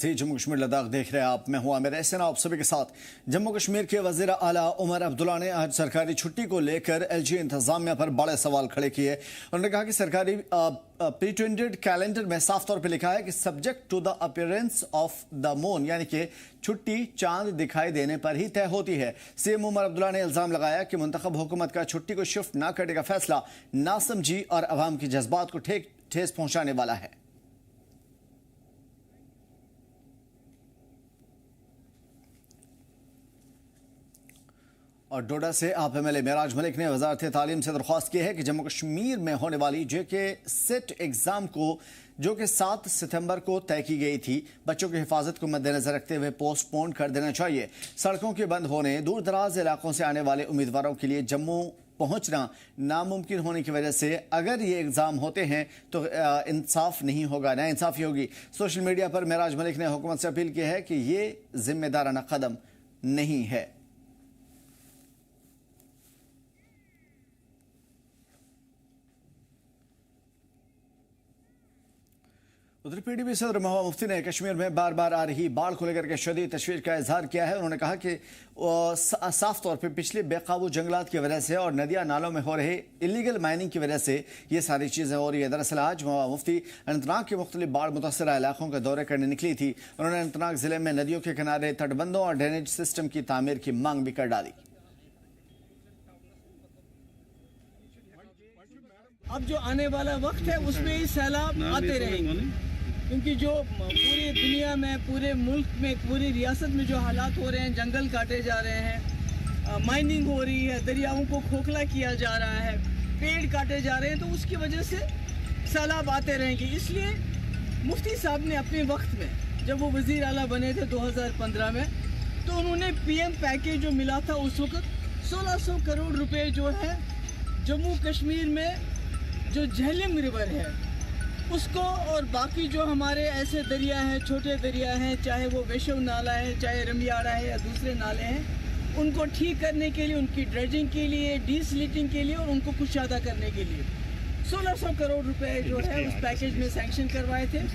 जम्मू कश्मीर लद्दाख देख रहे हैं आप। मैं हूं आमिर एहसन आप सभी के साथ। जम्मू कश्मीर के वजीर आला उमर अब्दुल्ला ने आज सरकारी छुट्टी को लेकर एलजी इंतजामिया पर बड़े सवाल खड़े किए। उन्होंने कहा कि सरकारी प्रिटेंडेड कैलेंडर में साफ तौर पर लिखा है कि subject to the appearance of the moon, यानी कि छुट्टी चांद दिखाई देने पर ही तय होती है। सीएम उमर अब्दुल्ला ने इल्जाम लगाया कि मुंतखब हुकूमत का छुट्टी को शिफ्ट न करने का फैसला नासमझी और अवाम के जज्बात को ठेस पहुंचाने वाला है। और डोडा से आप एमएलए मेराज मलिक ने वजारत तालीम से दरख्वास्त की है कि जम्मू कश्मीर में होने वाली जेके सेट एग्जाम को जो कि 7 सितंबर को तय की गई थी, बच्चों की हिफाजत को मद्देनजर रखते हुए पोस्टपोन कर देना चाहिए। सड़कों के बंद होने, दूर दराज इलाकों से आने वाले उम्मीदवारों के लिए जम्मू पहुंचना नामुमकिन होने की वजह से अगर ये एग्जाम होते हैं तो इंसाफ नहीं होगा, ना इंसाफी होगी। सोशल मीडिया पर मेराज मलिक ने हुकूमत से अपील की है कि ये जिम्मेदाराना कदम नहीं है। उधर पीडीपी सदर महबूबा मुफ्ती ने कश्मीर में बार बार आ रही बाढ़ को लेकर के शदीद तशवीश का इजहार किया है। उन्होंने कहा कि साफ तौर पर पिछले बेकाबू जंगलात की वजह से और नदियां नालों में हो रहे इलीगल माइनिंग की वजह से ये सारी चीज़ें हो रही है। दरअसल आज महबूबा मुफ्ती अनंतनाग के मुख्तलिफ बाढ़ मुतासरा इलाकों के दौरे करने निकली थी। उन्होंने अनंतनाग जिले में नदियों के किनारे तटबंधों और ड्रेनेज सिस्टम की तामीर की मांग भी कर डाली। अब जो आने वाला वक्त है उसमें ही सैलाब आते रहेंगे, क्योंकि जो पूरी दुनिया में, पूरे मुल्क में, पूरी रियासत में जो हालात हो रहे हैं, जंगल काटे जा रहे हैं, माइनिंग हो रही है, दरियाओं को खोखला किया जा रहा है, पेड़ काटे जा रहे हैं, तो उसकी वजह से सैलाब आते रहेंगे। इसलिए मुफ्ती साहब ने अपने वक्त में, जब वो वज़ीर आला बने थे 2015 में, तो उन्होंने पीएम पैकेज जो मिला था उस वक्त 1600 करोड़ रुपए जो है जम्मू कश्मीर में जो झेलम रिवर है उसको, और बाकी जो हमारे ऐसे दरिया हैं, छोटे दरिया हैं, चाहे वो वैशव नाला है, चाहे रमियाड़ा है या दूसरे नाले हैं, उनको ठीक करने के लिए, उनकी ड्रेजिंग के लिए, डीसलिटिंग के लिए और उनको कुशादा करने के लिए 1600 करोड़ रुपए जो है उस पैकेज में सैंक्शन करवाए थे।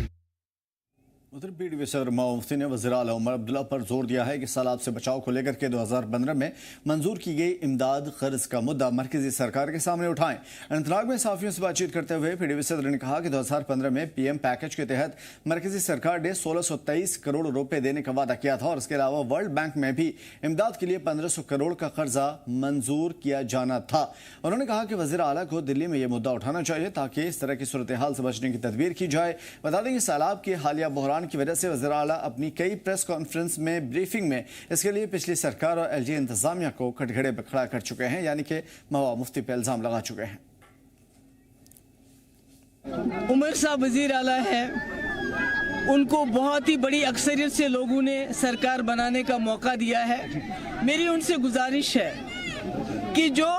उधर पीडीपी सदर महबूबा मुफ्ती ने वज़ीर आला उमर अब्दुल्ला पर जोर दिया है कि सैलाब से बचाव को लेकर के 2015 में मंजूर की गई इमदाद कर्ज का मुद्दा मरकजी सरकार के सामने उठाएं। अनंतनाग में सहाफ़ियों से बातचीत करते हुए पीडीपी सदर ने कहा कि 2015 में पीएम पैकेज के तहत मरकजी सरकार ने 1623 करोड़ रुपए देने का वादा किया था और इसके अलावा वर्ल्ड बैंक में भी इमदाद के लिए 1500 करोड़ का कर्जा मंजूर किया जाना था। उन्होंने कहा कि वज़ीर आला को दिल्ली में यह मुद्दा उठाना चाहिए ताकि इस तरह की सूरत हाल से बचने की तदबीर की जाए। बता दें कि सैलाब के हालिया बहरान की वजह से वज़ीर आला अपनी कई प्रेस कॉन्फ्रेंस में, ब्रीफिंग में इसके लिए पिछली सरकार और एलजी इंतजामिया को कटघरे पर खड़ा कर चुके हैं, यानी कि महबूबा मुफ्ती पर इल्जाम लगा चुके हैं। उमर साहब वज़ीर आला है, उनको बहुत ही बड़ी अक्सरियत से लोगों ने सरकार बनाने का मौका दिया है। मेरी उनसे गुजारिश है कि जो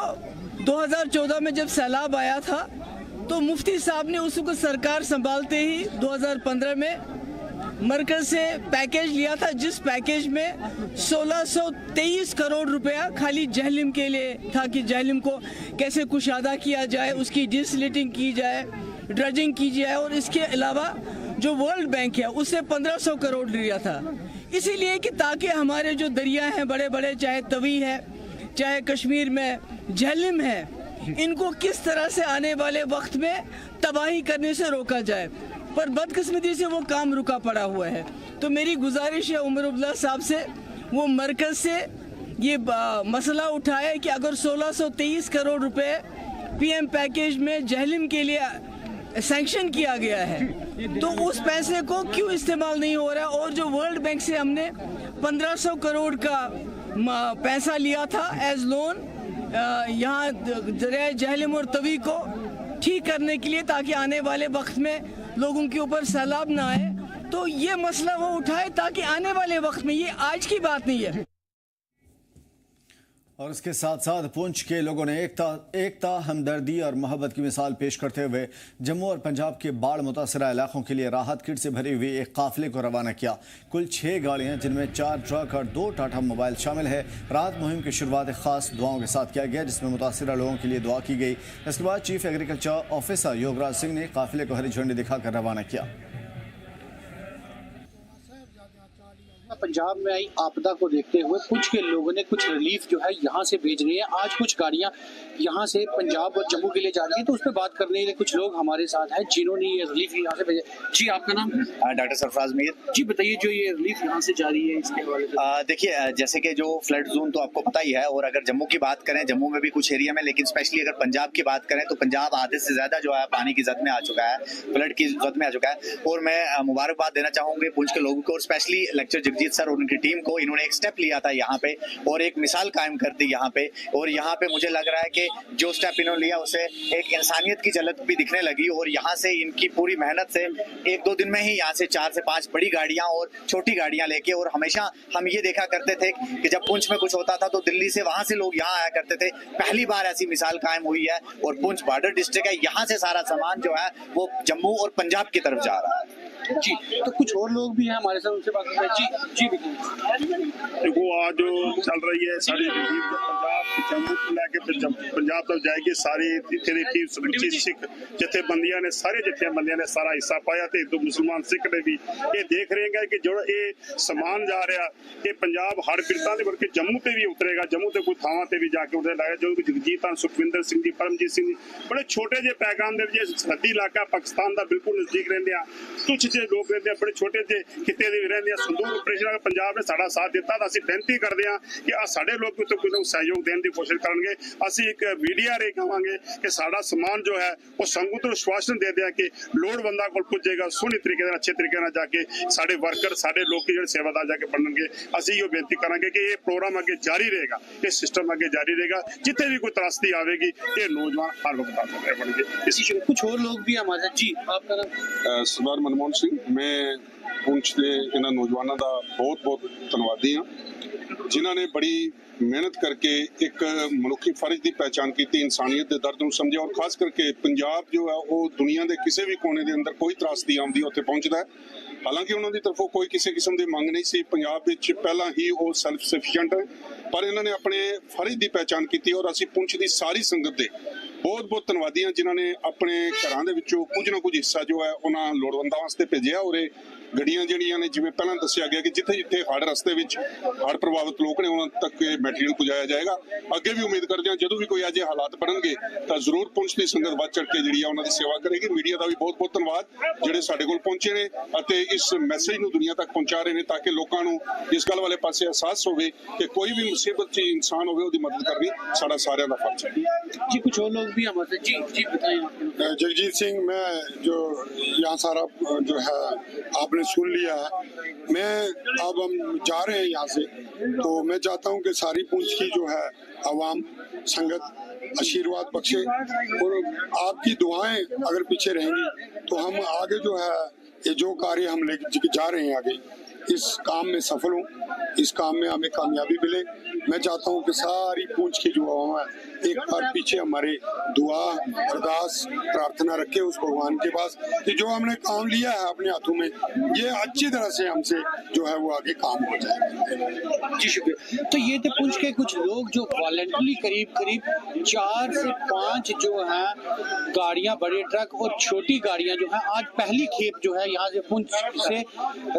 2014 में जब सैलाब आया था तो मुफ्ती साहब ने उस वक्त सरकार संभालते ही 2015 में मरकज से पैकेज लिया था, जिस पैकेज में 1623 करोड़ रुपया खाली जहलिम के लिए था कि जहलिम को कैसे कुशादा किया जाए, उसकी डिसलिटिंग की जाए, ड्रेजिंग की जाए, और इसके अलावा जो वर्ल्ड बैंक है उससे 1500 करोड़ लिया था, इसीलिए कि ताकि हमारे जो दरिया हैं बड़े बड़े, चाहे तवी है, चाहे कश्मीर में झेलम है, इनको किस तरह से आने वाले वक्त में तबाही करने से रोका जाए। पर बदकिस्मती से वो काम रुका पड़ा हुआ है। तो मेरी गुजारिश है उमर अब्दुल्ला साहब से, वो मरकज से ये मसला उठाए कि अगर 1623 करोड़ रुपए पीएम पैकेज में जहलिम के लिए सैंक्शन किया गया है तो उस पैसे को क्यों इस्तेमाल नहीं हो रहा, और जो वर्ल्ड बैंक से हमने 1500 करोड़ का पैसा लिया था एज लोन यहाँ दरिया जहलिम और तवी को ठीक करने के लिए ताकि आने वाले वक्त में लोगों के ऊपर सैलाब ना आए, तो ये मसला वो उठाए ताकि आने वाले वक्त में, ये आज की बात नहीं है। और इसके साथ साथ पुंछ के लोगों ने एकता, हमदर्दी और मोहब्बत की मिसाल पेश करते हुए जम्मू और पंजाब के बाढ़ मुतासरा इलाकों के लिए राहत किट से भरी हुई एक काफिले को रवाना किया। कुल 6 गाड़ियां जिनमें 4 ट्रक और 2 टाटा मोबाइल शामिल है। राहत मुहिम की शुरुआत खास दुआओं के साथ किया गया, जिसमें मुतासरा लोगों के लिए दुआ की गई। इसके बाद chief agriculture officer Yograj Singh ने काफिले को हरी झंडी दिखाकर रवाना किया। पंजाब में आई आपदा को देखते हुए कुछ के लोगों ने कुछ रिलीफ जो है यहाँ से भेज रही है। आज कुछ गाड़ियाँ यहाँ से पंजाब और जम्मू के लिए जा रही है, तो उस पर बात करने के लिए कुछ लोग हमारे साथ हैं जिन्होंने ये रिलीफ यहाँ से भेजा। जी, आपका नाम? डॉक्टर सरफराज मीर। जी बताइए, जो ये रिलीफ यहाँ से जा रही है इसके हवाले से। देखिए, जैसे कि जो फ्लड जोन तो आपको पता ही है, और अगर जम्मू की बात करें, जम्मू में भी कुछ एरिया में, लेकिन स्पेशली अगर पंजाब की बात करें तो पंजाब आधे से ज्यादा जो है पानी की जद में आ चुका है, फ्लड की जद में आ चुका है। और मैं मुबारकबाद देना चाहूंगी पुंछ के लोगों को, और स्पेशली लेक्चर जगजीत सर और उनकी टीम को। इन्होंने एक स्टेप लिया था यहाँ पे और एक मिसाल कायम कर दी यहाँ पे, और यहाँ पे मुझे लग रहा है कि जो स्टेप इन्होंने लिया उससे एक इंसानियत की झलक भी दिखने लगी। और यहाँ से इनकी पूरी मेहनत से 1-2 दिन में ही यहाँ से 4 से 5 बड़ी गाड़ियां और छोटी गाड़ियां लेके, और हमेशा हम ये देखा करते थे कि जब पुंछ में कुछ होता था तो दिल्ली से वहां से लोग यहाँ आया करते थे। पहली बार ऐसी मिसाल कायम हुई है, और पुंछ बॉर्डर डिस्ट्रिक्ट है, यहाँ से सारा सामान जो है वो जम्मू और पंजाब की तरफ जा रहा है। जी, तो कुछ और लोग भी हैं हमारे साथ, उनसे बात करते हैं। जी देखो, आज जो चल रही है सारी पंजाब जम्मू को लेके पंजाब तक जाएगी। सारी सिख जथेबंदियां ने, सारे जथेबंदियां ने सारा हिस्सा पाया, तो हिंदू मुसलमान सिख ने भी ये देख रहे हैं कि जो ये समान जा रहा है पंजाब हर पीड़ितां दे बल्कि जम्मू पे भी उतरेगा। जम्मू ते कोई थावां ते भी जाके उतरे लाया, जो जगजीत सुखविंदर सिंह जी, परमजीत सिंह जी, बड़े छोटे जे पैगाम दे सरहदी इलाका पाकिस्तान का बिल्कुल नजदीक रहंदे आ, कुछ जे लोग रहंदे बड़े छोटे जे किते दे रहंदे आ। संदूर ऑपरेशन पंजाब ने साडा साथ दिता, तो असं बेनती करते हैं कि आ साडे लोग भी कोई सहयोग देने की कोशिश करेंगे। असं एक मीडिया रे कहांगे कि साडा समान जो है वो संगत को आश्वासन दे दिया कि लोड़वंदा को पुजेगा, सोहने तरीके अच्छे तरीके नाल जाके साडे वर्कर, साडे लोग जो सेवादार जाके बनणगे। असं ये बेनती करेंगे कि ये प्रोग्राम अगे जारी रहेगा, ये सिस्टम अगे जारी रहेगा। जिथे भी कोई त्रासदी आवेगी ये नौजवान हर वक्त आते रहेंगे। कुछ और लोग भी हमारे। जी, आपका नाम? सरदार मनमोहन सिंह। मैं पुंछ के इन्होंने नौजवानों का बहुत बहुत धन्यवादी हाँ, जिन्होंने बड़ी मेहनत करके एक मनुखी फर्ज की पहचान की, इंसानियत के दर्द को समझा, और खास करके पंजाब जो है वो दुनिया के किसी भी कोने के अंदर कोई त्रासदी आती है उत्थे पहुंचता है। हालांकि उन्होंने तरफों कोई किसी किस्म की मंग नहीं सी, पंजाब विच पहला ही वो सैल्फ सफिशिएंट है, पर इन्होंने अपने फर्ज की पहचान की। और असीं पुंछ की सारी संगत के बहुत बहुत धन्यवादी हाँ, जिन्होंने अपने घरों के विचों कुछ ना कुछ हिस्सा जो है उन्होंने लोड़वंदां वास्ते भेजिया। और गड्डियां जिहड़ियां ने, जिवें पहलां दस्सिया गया कि जिथे जिथे हड़ रस्ते विच हड़ प्रभावित लोग ने उन्हां तक मैटीरियल पहुंचाया जाएगा। अगे भी उम्मीद करते हैं जदों भी कोई अजे हालात बनणगे तो जरूर पुंछ की संगत वध चढ़ के जिहड़ी उन्हां दी सेवा करेगी। मीडिया का भी बहुत बहुत धन्यवाद जिहड़े साडे कोल पहुंचे ने अते इस मैसेज नूं दुनिया तक पहुंचा रहे हैं, ताकि लोकां नूं इस गल वाले पासे एहसास होवे कि कोई भी मुसीबत च इंसान होवे उहदी मदद करनी साडा सारियां दा फर्ज है। जी, कुछ और लोग भी हमारे। जी जी बताइए। जगजीत सिंह, मैं जो यहाँ सारा जो है आपने सुन लिया है, मैं अब हम जा रहे हैं यहाँ से, तो मैं चाहता हूँ कि सारी पुंछ की जो है आवाम संगत आशीर्वाद बख्शे, और आपकी दुआएं अगर पीछे रहेंगी तो हम आगे जो है ये जो कार्य हम लेके जा रहे हैं आगे, इस काम में सफल हूँ, इस काम में हमें कामयाबी मिले। मैं चाहता हूँ कि सारी पुंछ की जो आवाम है एक बार पीछे हमारे दुआ, अरदास, प्रार्थना रखे उस भगवान के पास कि जो हमने काम लिया है अपने हाथों में ये अच्छी तरह से हमसे जो है वो आगे काम हो जाए। जी शुक्रिया। तो ये थे पुंछ के कुछ लोग जो वॉलंटरी करीब 4 से 5 जो है गाड़ियां, बड़े ट्रक और छोटी गाड़ियां जो है आज पहली खेप जो है यहाँ से पुंछ से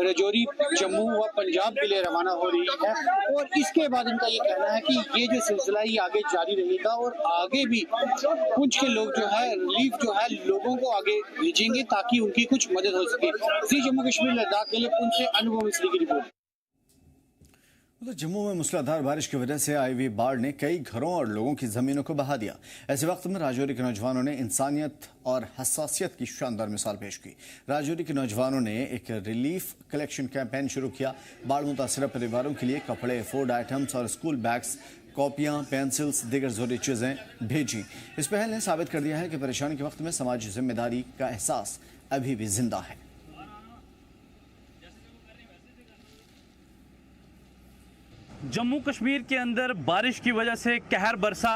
रजौरी, जम्मू व पंजाब के लिए रवाना हो रही है। और इसके बाद इनका ये कहना है कि ये जो सिलसिला ये आगे जारी रहेगा, और आगे भी पुंछ के लोग जो है रिलीफ जो है लोगों को आगे भेजेंगे ताकि उनकी कुछ मदद हो सके। जम्मू कश्मीर लद्दाख के लिए पुंछ से अनुभव मिश्री की रिपोर्ट। तो जम्मू में मूसलाधार बारिश की वजह से आई हुई बाढ़ ने कई घरों और लोगों की जमीनों को बहा दिया। ऐसे वक्त में राजौरी के नौजवानों ने इंसानियत और हसासियत की शानदार मिसाल पेश की। राजौरी के नौजवानों ने एक रिलीफ कलेक्शन कैंपेन शुरू किया। बाढ़ मुतासर परिवारों के लिए कपड़े, फूड आइटम्स और स्कूल बैग्स, कॉपियां, पेंसिल्स, दीगर जरूरी चीज़ें भेजी। इस पहल ने साबित कर दिया है कि परेशानी के वक्त में समाजी जिम्मेदारी का एहसास अभी भी जिंदा है। जम्मू कश्मीर के अंदर बारिश की वजह से कहर बरसा,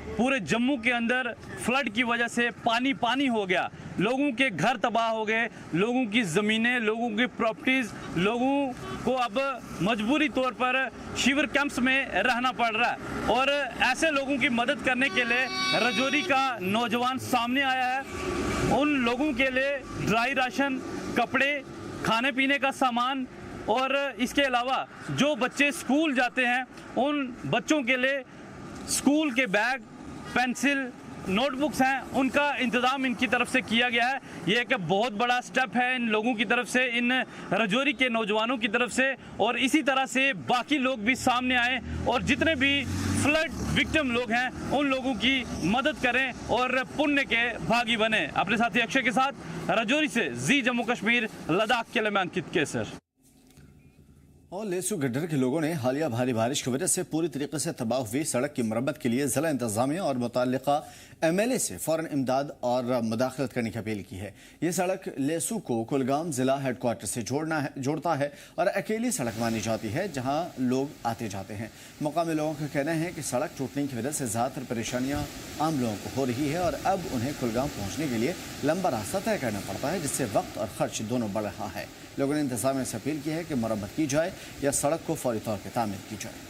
पूरे जम्मू के अंदर फ्लड की वजह से पानी हो गया, लोगों के घर तबाह हो गए, लोगों की ज़मीनें, लोगों की प्रॉपर्टीज़, लोगों को अब मजबूरी तौर पर शिविर कैंप्स में रहना पड़ रहा है। और ऐसे लोगों की मदद करने के लिए रजौरी का नौजवान सामने आया है। उन लोगों के लिए ड्राई राशन, कपड़े, खाने पीने का सामान, और इसके अलावा जो बच्चे स्कूल जाते हैं उन बच्चों के लिए स्कूल के बैग, पेंसिल, नोटबुक्स हैं, उनका इंतज़ाम इनकी तरफ से किया गया है। ये एक बहुत बड़ा स्टेप है इन लोगों की तरफ से, इन रजौरी के नौजवानों की तरफ से, और इसी तरह से बाकी लोग भी सामने आए और जितने भी फ्लड विक्टिम लोग हैं उन लोगों की मदद करें और पुण्य के भागी बने। अपने साथी अक्षय के साथ रजौरी से जी जम्मू कश्मीर लद्दाख के लिए मैं अंकित केसर। और लेसू गड्ढर के लोगों ने हालिया भारी बारिश की वजह से पूरी तरीके से तबाह हुई सड़क की मरम्मत के लिए जिला इंतजामिया और मुतल्लिका MLA से फौरन इमदाद और मुदाखलत करने की अपील की है। ये सड़क लेसू को कुलगाम जिला हेडक्वार्टर से जोड़ता है और अकेली सड़क मानी जाती है जहां लोग आते जाते हैं। मुकामी लोगों का कहना है कि सड़क टूटने की वजह से ज़्यादातर परेशानियां आम लोगों को हो रही है और अब उन्हें कुलगाम पहुँचने के लिए लंबा रास्ता तय करना पड़ता है, जिससे वक्त और खर्च दोनों बढ़ रहा है। लोगों ने इंतजामिया से अपील की है कि मरम्मत की जाए या सड़क को फौरी तौर पर तामीर की जाए।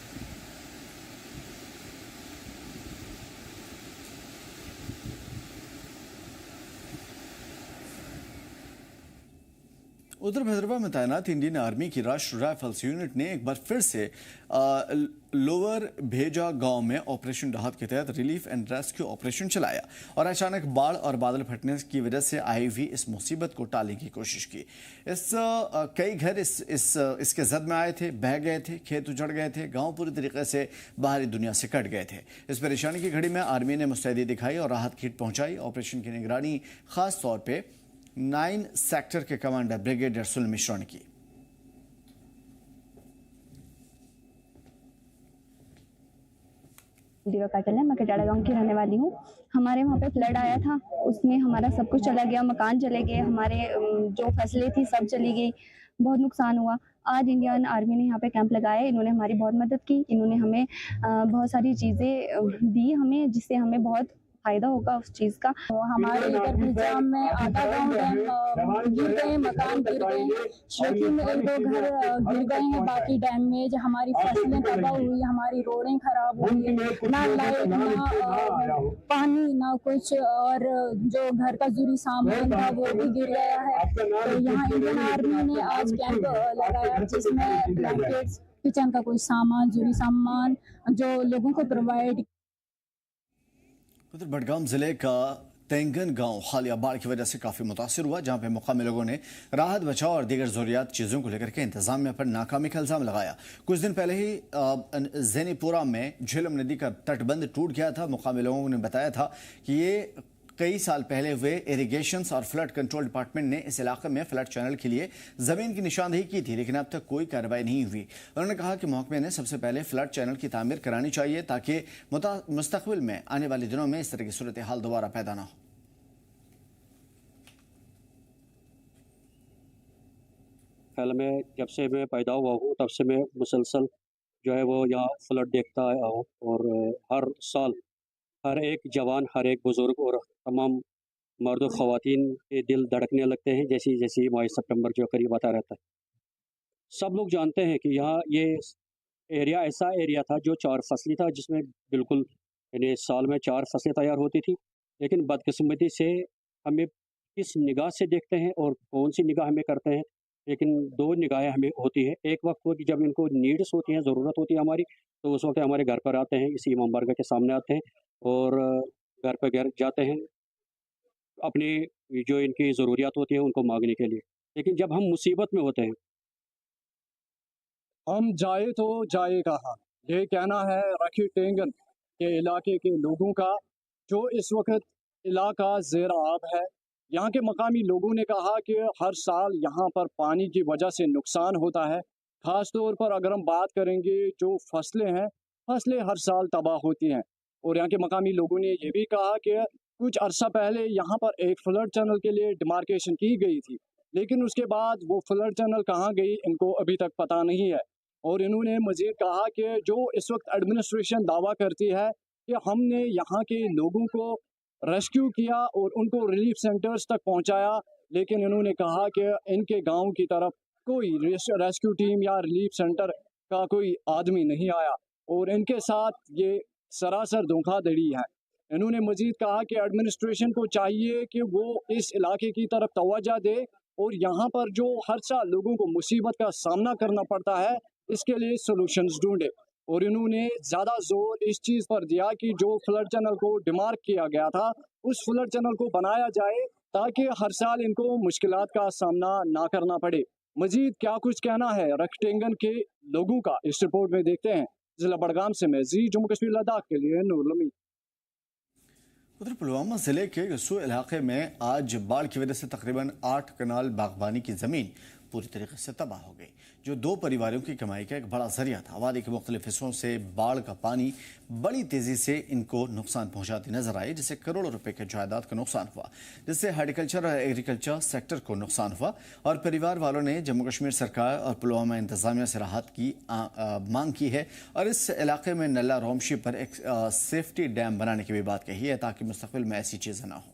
उधर भद्रवा में तैनात इंडियन आर्मी की राष्ट्रीय राइफल्स यूनिट ने एक बार फिर से लोअर भेजा गांव में ऑपरेशन राहत के तहत रिलीफ एंड रेस्क्यू ऑपरेशन चलाया और अचानक बाढ़ और बादल फटने की वजह से आई हुई इस मुसीबत को टालने की कोशिश की। कई घर इसके जद में आए थे, बह गए थे, खेत उजड़ गए थे, गांव पूरी तरीके से बाहरी दुनिया से कट गए थे। इस परेशानी की घड़ी में आर्मी ने मुस्तैदी दिखाई और राहत किट पहुंचाई। ऑपरेशन की निगरानी खास तौर पर 9 सेक्टर के कमांडर ब्रिगेडियर सुनील मिश्रा ने की। काटल है, मैं कटाड़ा गांव की रहने वाली हूँ। हमारे वहाँ पे फ्लड आया था, उसमें हमारा सब कुछ चला गया, मकान चले गए, हमारे जो फसलें थी सब चली गई, बहुत नुकसान हुआ। आज इंडियन आर्मी ने यहाँ पे कैंप लगाया, इन्होंने हमारी बहुत मदद की, इन्होंने हमें बहुत सारी चीज़ें दी हमें, जिससे हमें बहुत फायदा होगा उस चीज का। हमारे इधर निजाम में आधा गाँव डैम गिर गए, मकान गिर गए, शकी में 1-2 घर गिर गए हैं, बाकी डैमेज, हमारी फसलें तबाह हुई, हमारी रोडें खराब हुई, ना लाइट, ना पानी, ना कुछ, और जो घर का जरूरी सामान था वो भी गिर गया है। तो यहाँ इंडियन आर्मी ने आज कैंप लगाया जिसमें ब्लैंकेट्स, किचन का कोई सामान, जरूरी सामान जो लोगों को प्रोवाइड। उधर बडगाम जिले का तेंगन गांव हालिया बाढ़ की वजह से काफी मुतासिर हुआ, जहां पे मुकामी लोगों ने राहत बचाव और दीगर जरूरियात चीजों को लेकर के इंतजामिया पर नाकामी का इल्जाम लगाया। कुछ दिन पहले ही जेनीपुरा में झेलम नदी का तटबंध टूट गया था। मुकामी लोगों ने बताया था कि ये कई साल पहले हुए इरिगेशंस और फ्लड कंट्रोल डिपार्टमेंट ने इस इलाके में फ्लड चैनल के लिए जमीन की निशानदेही की थी, लेकिन अब तक कोई कार्रवाई नहीं हुई। उन्होंने कहा कि महकमे ने सबसे पहले फ्लड चैनल की तामीर करानी चाहिए ताकि मुस्तकबिल में आने वाले दिनों में इस तरह की सूरत हाल दोबारा पैदा ना हो। पहले मैं जब से मैं पैदा हुआ हूँ तब से मैं मुसलसल जो है वो यहाँ फ्लड देखता आया हूँ, और हर साल हर एक जवान, हर एक बुज़ुर्ग और तमाम मर्द और ख़वातीन के दिल धड़कने लगते हैं जैसे जैसे माह सितंबर जो करीब आता रहता है। सब लोग जानते हैं कि यहाँ ये एरिया ऐसा एरिया था जो 4 फसली था, जिसमें बिल्कुल यानी साल में 4 फसलें तैयार होती थी। लेकिन बदकिस्मती से हमें किस निगाह से देखते हैं और कौन सी निगाह हमें करते हैं, लेकिन 2 निगाहें हमें होती है। एक वक्त होती जब इनको नीड्स होती हैं, ज़रूरत होती है हमारी, तो उस वक्त हमारे घर पर आते हैं, इसी इमाम बारगाह के सामने आते हैं और घर पर घर जाते हैं अपनी जो इनकी ज़रूरियात होती है उनको मांगने के लिए। लेकिन जब हम मुसीबत में होते हैं, हम जाए तो जाए कहाँ, ये कहना है रखी टेंगन के इलाके के लोगों का, जो इस वक्त इलाका ज़ेर आब है। यहाँ के मकामी लोगों ने कहा कि हर साल यहाँ पर पानी की वजह से नुकसान होता है। ख़ास तौर पर अगर हम बात करेंगे जो फसलें हैं, फसलें हर साल तबाह होती हैं। और यहाँ के मकामी लोगों ने ये भी कहा कि कुछ अरसा पहले यहाँ पर एक फ्लड चैनल के लिए डिमार्केशन की गई थी, लेकिन उसके बाद वो फ्लड चैनल कहाँ गई इनको अभी तक पता नहीं है। और इन्होंने मज़ीद कहा कि जो इस वक्त एडमिनिस्ट्रेशन दावा करती है कि हमने यहाँ के लोगों को रेस्क्यू किया और उनको रिलीफ सेंटर्स तक पहुँचाया, लेकिन इन्होंने कहा कि इनके गाँव की तरफ कोई रेस्क्यू टीम या रिलीफ सेंटर का कोई आदमी नहीं आया और इनके साथ ये सरासर धोखाधड़ी है। इन्होंने मज़ीद कहा कि एडमिनिस्ट्रेशन को चाहिए कि वो इस इलाके की तरफ तवज्जो दे और यहाँ पर जो हर साल लोगों को मुसीबत का सामना करना पड़ता है, इसके लिए सॉल्यूशंस ढूंढे। और इन्होंने ज़्यादा जोर इस चीज़ पर दिया कि जो फ्लड चैनल को डिमार्क किया गया था, उस फ्लड चैनल को बनाया जाए ताकि हर साल इनको मुश्किलात का सामना ना करना पड़े। मजीद क्या कुछ कहना है रखटेंगन के लोगों का, इस रिपोर्ट में देखते हैं। जिला बड़गाम से मैं जी जम्मू कश्मीर लद्दाख के लिए नूर लमी। उधर पुलवामा जिले के गस्सू इलाके में आज बाढ़ की वजह से तकरीबन 8 कनाल बागबानी की जमीन पूरी तरीके से तबाह हो गई, जो 2 परिवारों की कमाई का एक बड़ा जरिया था। वादी के मुख्तलिफ हिस्सों से बाढ़ का पानी बड़ी तेजी से इनको नुकसान पहुंचाती नजर आई, जिससे करोड़ों रुपए के जायदाद का नुकसान हुआ, जिससे हार्टिकल्चर और एग्रीकल्चर सेक्टर को नुकसान हुआ। और परिवार वालों ने जम्मू कश्मीर सरकार और पुलवामा इंतजामिया से राहत की मांग की है और इस इलाके में नल्ला रोमशी पर एक सेफ्टी डैम बनाने की भी बात कही है, ताकि मुस्तकबिल में ऐसी चीजें ना हो।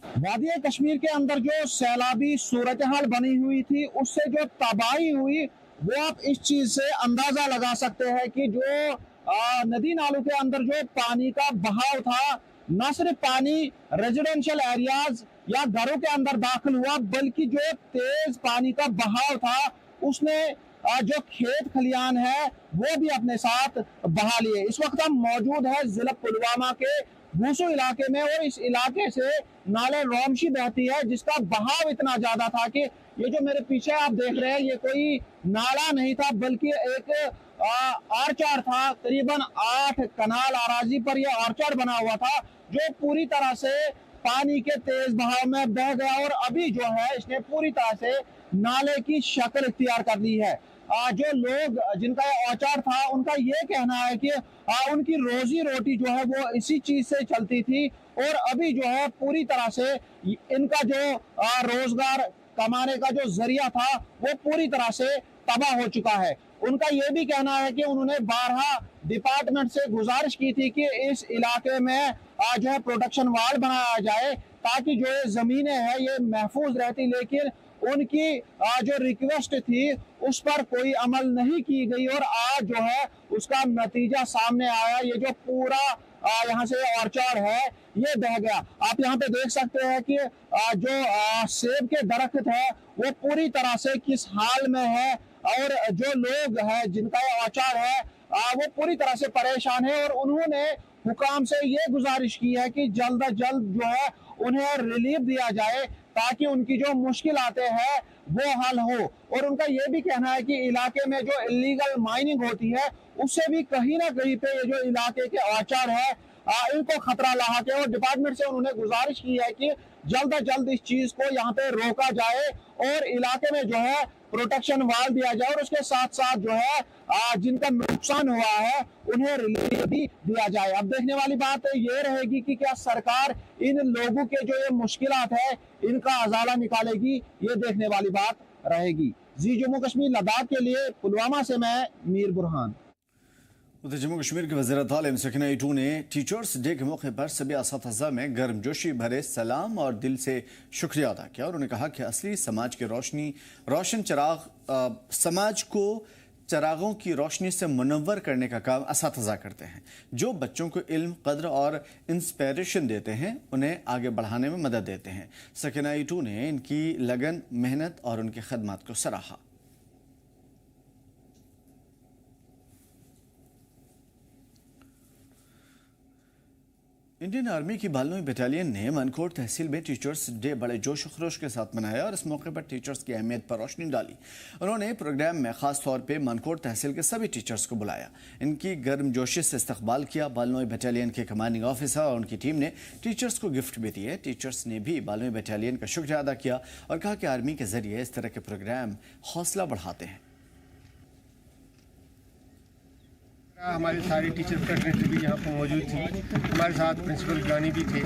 वादी कश्मीर के अंदर जो सैलाबी सूरत हाल बनी हुई थी, उससे जो तबाही हुई, वो आप इस चीज से अंदाजा लगा सकते हैं कि जो नदी नालों के अंदर जो पानी का बहाव था, न सिर्फ पानी रेजिडेंशियल एरियाज या घरों के अंदर दाखिल हुआ, बल्कि जो तेज पानी का बहाव था उसने जो खेत खलियान है वो भी अपने साथ बहा लिए। इस वक्त हम मौजूद है जिला पुलवामा के भूसू इलाके में, और इस इलाके से नाले रोमशी बहती है, जिसका बहाव इतना ज्यादा था कि ये जो मेरे पीछे आप देख रहे हैं, ये कोई नाला नहीं था बल्कि एक आर्चर था। करीबन 8 कनाल आराजी पर यह आर्चर बना हुआ था, जो पूरी तरह से पानी के तेज बहाव में बह गया और अभी जो है इसने पूरी तरह से नाले की शक्ल इख्तियार कर ली है। जो लोग जिनका औचार था, उनका ये कहना है कि उनकी रोजी रोटी जो है वो इसी चीज से चलती थी, और अभी जो है पूरी तरह से इनका जो रोजगार कमाने का जो जरिया था वो पूरी तरह से तबाह हो चुका है। उनका ये भी कहना है कि उन्होंने 12 डिपार्टमेंट से गुजारिश की थी कि इस इलाके में जो है प्रोटेक्शन वाल बनाया जाए, ताकि जो जमीनें हैं ये महफूज रहती, लेकिन उनकी जो रिक्वेस्ट थी उस पर कोई अमल नहीं की गई, और आज जो है उसका नतीजा सामने आया। ये जो पूरा यहाँ से ऑर्चर्ड है ये बह गया। आप यहाँ पे देख सकते हैं कि जो सेब के दरख्त है वो पूरी तरह से किस हाल में है, और जो लोग हैं जिनका ये ऑर्चर्ड है वो पूरी तरह से परेशान है, और उन्होंने हुकाम से ये गुजारिश की है कि जल्द अज जल्द जो है उन्हें रिलीफ दिया जाए, ताकि उनकी जो मुश्किलातें हैं वो हल हो। और उनका ये भी कहना है कि इलाके में जो इलीगल माइनिंग होती है उससे भी कहीं ना कहीं पे ये जो इलाके के औचार है इनको खतरा लाहक है, और डिपार्टमेंट से उन्होंने गुजारिश की है कि जल्द अज जल्द इस चीज को यहाँ पे रोका जाए और इलाके में जो है प्रोटेक्शन वाल दिया जाए, और उसके साथ साथ जो है जिनका नुकसान हुआ है उन्हें रिलीफ भी दिया जाए। अब देखने वाली बात ये रहेगी कि क्या सरकार इन लोगों के जो ये मुश्किलात है इनका अजाला निकालेगी, ये देखने वाली बात रहेगी। जी जम्मू कश्मीर लद्दाख के लिए पुलवामा से मैं मीर बुरहान। उधर जम्मू कश्मीर के वज़ीर-ए-आला सकीना इटू ने टीचर्स डे के मौके पर सभी असातिज़ा में गर्मजोशी भरे सलाम और दिल से शुक्रिया अदा किया। उन्होंने कहा कि असली समाज के रोशन चिराग समाज को चरागों की रोशनी से मुनव्वर करने का काम असातिज़ा करते हैं, जो बच्चों को इल्म, कद्र और इंस्पिरेशन देते हैं, उन्हें आगे बढ़ाने में मदद देते हैं। सकीना इटू ने इनकी लगन, मेहनत और उनकी खदमात को सराहा। इंडियन आर्मी की बालनोई बटालियन ने मनकोट तहसील में टीचर्स डे बड़े जोश खरोश के साथ मनाया और इस मौके पर टीचर्स की अहमियत पर रोशनी डाली। उन्होंने प्रोग्राम में खास तौर पे मनकोट तहसील के सभी टीचर्स को बुलाया, इनकी गर्मजोशी से इस्तकबाल किया। बालनोई बटालियन के कमांडिंग ऑफिसर और उनकी टीम ने टीचर्स को गिफ्ट भी दिए। टीचर्स ने भी बालनोई बटालियन का शुक्रिया अदा किया और कहा कि आर्मी के जरिए इस तरह के प्रोग्राम हौसला बढ़ाते हैं। हमारे सारे टीचर फैकल्टी भी यहाँ पर मौजूद थी, हमारे साथ प्रिंसिपल गानी भी थे,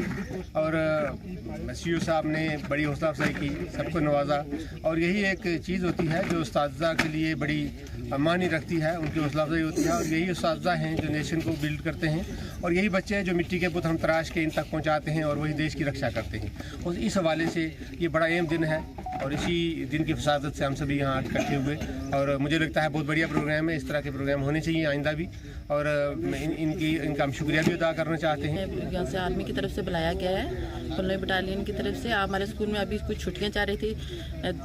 और सीईओ साहब ने बड़ी हौसला अफजाई की, सबको नवाजा। और यही एक चीज़ होती है जो उस्तादा के लिए बड़ी मानी रखती है, उनकी हौसला अफजाई होती है। और यही उस्तादा हैं जो नेशन को बिल्ड करते हैं, और यही बच्चे हैं जो मिट्टी के पुत हम तराश के इन तक पहुँचाते हैं और वही देश की रक्षा करते हैं। और इस हवाले से ये बड़ा अहम दिन है, और इसी दिन की फसादत से हम सभी यहाँ इकट्ठे हुए, और मुझे लगता है बहुत बढ़िया प्रोग्राम है। इस तरह के प्रोग्राम होने चाहिए आइंदा भी, और इनका हम शुक्रिया भी अदा करना चाहते हैं। यहाँ से आर्मी की तरफ से बुलाया गया है बल्लई बटालियन की तरफ से हमारे स्कूल में अभी कुछ छुट्टियां चल रही थी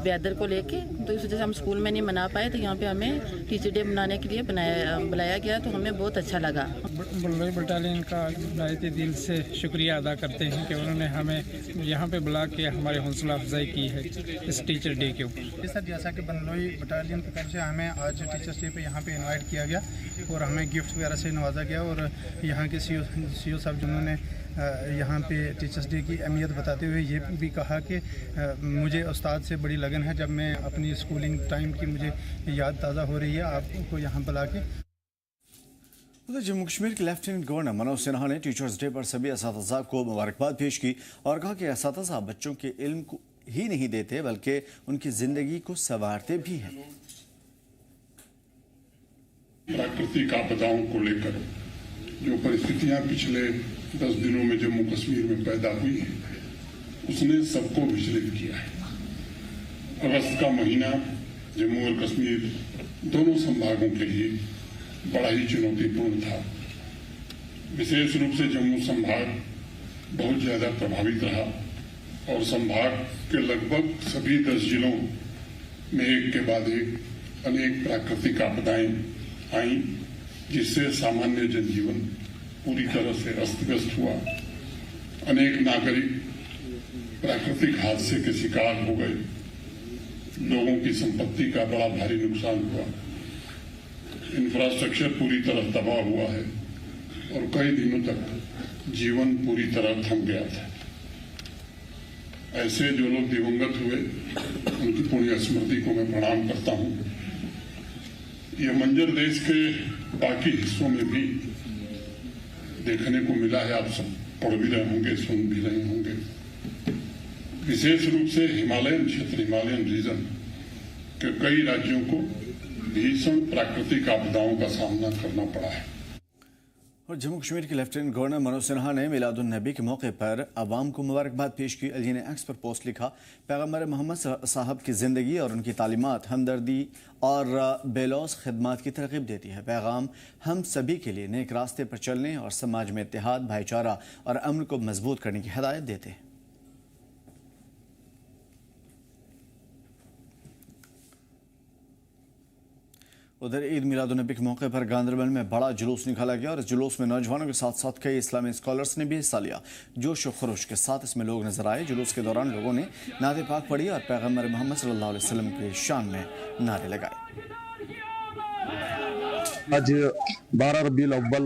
वेदर को लेके, तो इस वजह से हम स्कूल में नहीं मना पाए, तो यहाँ पे हमें टीचर डे मनाने के लिए बुलाया गया, तो हमें बहुत अच्छा लगा। बल्लई बटालियन का बहुत दिल से शुक्रिया अदा करते हैं कि उन्होंने हमें यहाँ पे बुला के हमारे हौसला अफजाई की है इस टीचर डे के ऊपर। सर, जैसा कि बल्लई बटालियन की तरफ से हमें आज टीचर्स डे पे यहाँ पे इनवाइट किया गया और हमें गिफ्ट वगैरह से नवाजा गया, और यहाँ के सीओ साहब जिन्होंने यहाँ पे टीचर्स डे की अहमियत बताते हुए ये भी कहा कि मुझे उस्ताद से बड़ी लगन है, जब मैं अपनी स्कूलिंग टाइम की मुझे याद ताज़ा हो रही है आपको यहाँ बुला के। उधर जम्मू कश्मीर के लेफ्टिनेंट गवर्नर मनोज सिन्हा ने टीचर्स डे पर सभी असातिज़ा को मुबारकबाद पेश की और कहा कि असातिज़ा बच्चों के इल्म को ही नहीं देते बल्कि उनकी जिंदगी को संवारते भी हैं। प्राकृतिक आपदाओं को लेकर जो परिस्थितियां पिछले 10 दिनों में जम्मू कश्मीर में पैदा हुई है उसने सबको विचलित किया है। अगस्त का महीना जम्मू और कश्मीर दोनों संभागों के लिए बड़ा ही चुनौतीपूर्ण था। विशेष रूप से जम्मू संभाग बहुत ज्यादा प्रभावित रहा और संभाग के लगभग सभी 10 जिलों में एक के बाद एक अनेक प्राकृतिक आपदाएं आई, जिससे सामान्य जनजीवन पूरी तरह से अस्त व्यस्त हुआ। अनेक नागरिक प्राकृतिक हादसे के शिकार हो गए, लोगों की संपत्ति का बड़ा भारी नुकसान हुआ, इंफ्रास्ट्रक्चर पूरी तरह तबाह हुआ है और कई दिनों तक जीवन पूरी तरह थम गया था। ऐसे जो लोग दिवंगत हुए उनकी पुण्य स्मृति को मैं प्रणाम करता हूं। यह मंजर देश के बाकी हिस्सों में भी देखने को मिला है, आप सब पढ़ भी रहे होंगे, सुन भी रहे होंगे। विशेष रूप से हिमालयन क्षेत्र, हिमालयन रीजन के कई राज्यों को भीषण प्राकृतिक आपदाओं का सामना करना पड़ा है। और जम्मू कश्मीर के लेफ्टिनेंट गवर्नर मनोज सिन्हा ने मिलादुन नबी के मौके पर अवाम को मुबारकबाद पेश की। अली ने एक्स पर पोस्ट लिखा, पैगम्बर मोहम्मद साहब की ज़िंदगी और उनकी तालीमात हमदर्दी और बेलौस खिदमात की तरगीब देती है। पैगाम हम सभी के लिए नेक रास्ते पर चलने और समाज में इत्तेहाद, भाईचारा और अमन को मजबूत करने की हिदायत देते हैं। उधर ईद मिलादुन्नबी के मौके पर गांधरबल में बड़ा जुलूस निकाला गया और इस जुलूस में नौजवानों के साथ साथ कई इस्लामी स्कॉलर्स ने भी हिस्सा लिया। जोश व खरोश के साथ इसमें लोग नजर आए। जुलूस के दौरान लोगों ने नाते पाक पढ़ी और पैगम्बर मोहम्मद सल्लल्लाहु अलैहि वसल्लम की शान में नारे लगाए। आज 12 रबीउल अव्वल,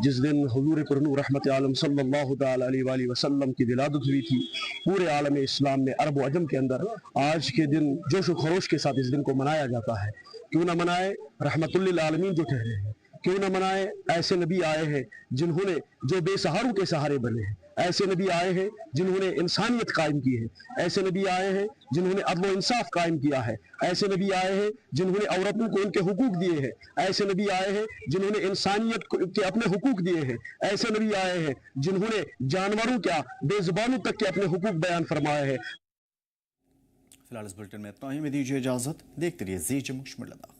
जिस दिन हुजूर पुरनूर रहमत आलम सल्लल्लाहु अलैहि वसल्लम की विलादत हुई थी, पूरे आलम इस्लाम में अरब व अजम के अंदर आज के दिन जोश व खरोश के साथ इस दिन को मनाया जाता है। क्यों ना मनाए, रहमतुल लिल आलमीन जो ठहरे हैं। क्यों ना मनाए, ऐसे नबी आए हैं जिन्होंने जो बेसहारों के सहारे बने हैं। ऐसे नबी आए हैं जिन्होंने इंसानियत कायम की है। ऐसे नबी आए हैं जिन्होंने अदल व इंसाफ कायम किया है। ऐसे नबी आए हैं जिन्होंने औरतों को उनके हुकूक दिए हैं। ऐसे नबी आए हैं जिन्होंने इंसानियत के अपने हुकूक दिए हैं। ऐसे नबी आए हैं जिन्होंने जानवरों क्या बेजुबानों तक के अपने हुकूक बयान फरमाए हैं। फिलहाल इस बुलेटिन में इतना ही, में दीजिए इजाजत। देखते रहिए जी जम्मू कश्मीर लद्दाख।